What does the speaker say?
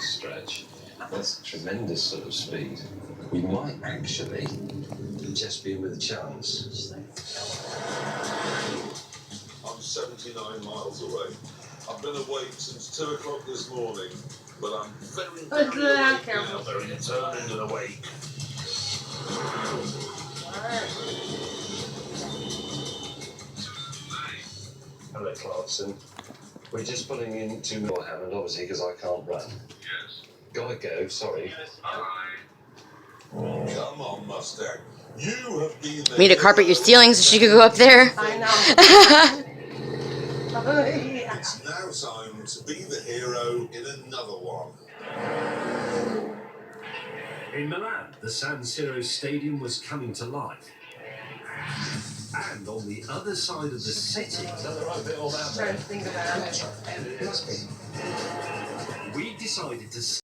stretch. That's tremendous sort of speed. We might actually just be in with a chance. I'm 79 miles away. I've been awake since 2 o'clock this morning, but I'm very awake now, very determined and awake. Hello, Clarkson. We're just putting in to Hammond, obviously, because I can't run. Yes. Gotta go, sorry. Come on, Mustang. You have been there. Me to carpet your ceiling so she could go up there. I know. It's now time to be the hero in another one. In Milan, the San Siro Stadium was coming to life. And on the other side of the city, I'm trying to think about it. we decided to